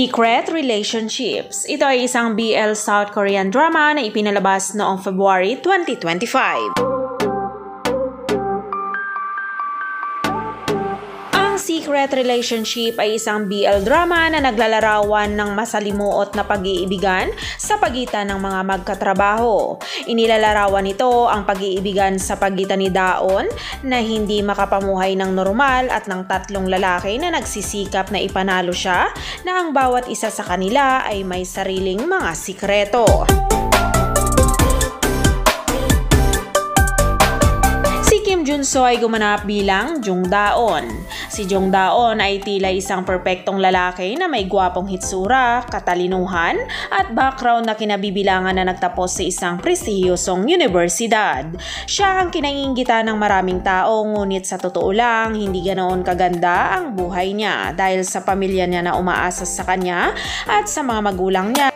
Secret Relationships. Ito ay isang BL South Korean drama na ipinalabas noong February 2025. Secret Relationship ay isang BL drama na naglalarawan ng masalimuot na pag-iibigan sa pagitan ng mga magkatrabaho. Inilalarawan nito ang pag-iibigan sa pagitan ni Daon na hindi makapamuhay ng normal at ng tatlong lalaki na nagsisikap na ipanalo siya na ang bawat isa sa kanila ay may sariling mga sikreto. Kim Junso ay gumanap bilang Jung Daon. Si Jung Daon ay tila isang perpektong lalaki na may gwapong hitsura, katalinuhan at background na kinabibilangan na nagtapos sa isang prestihiyosong universidad. Siya ang kinainggitan ng maraming tao, ngunit sa totoo lang hindi ganoon kaganda ang buhay niya dahil sa pamilya niya na umaasa sa kanya at sa mga magulang niya.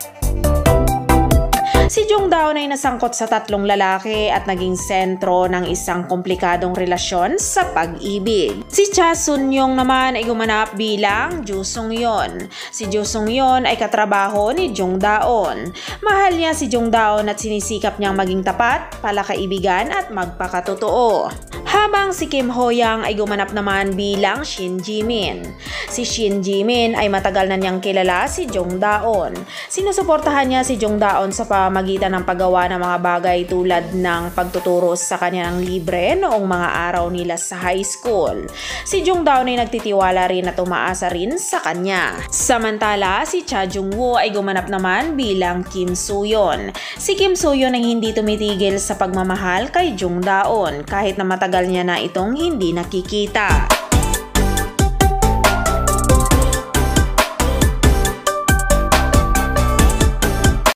Si Jung Daon ay nasangkot sa tatlong lalaki at naging sentro ng isang komplikadong relasyon sa pag-ibig. Si Cha Sun-young naman ay gumanap bilang Jo Sung-yeon. Si Jo Sung-yeon ay katrabaho ni Jung Daon. Mahal niya si Jung Daon at sinisikap niyang maging tapat, palakaibigan at magpakatotoo. Habang si Kim Ho-young ay gumanap naman bilang Shin Ji-min. Si Shin Ji-min ay matagal na niyang kilala si Jung Daon. Sinusuportahan niya si Jung Daon sa pamamagitan ng paggawa ng mga bagay tulad ng pagtuturo sa kanya ng libre noong mga araw nila sa high school. Si Jung Daon ay nagtitiwala rin at umaasa rin sa kanya. Samantala, si Cha Jung-woo ay gumanap naman bilang Kim Soo-yeon. Si Kim Soo-yeon ay hindi tumitigil sa pagmamahal kay Jung Daon kahit na matagal niya na itong hindi nakikita.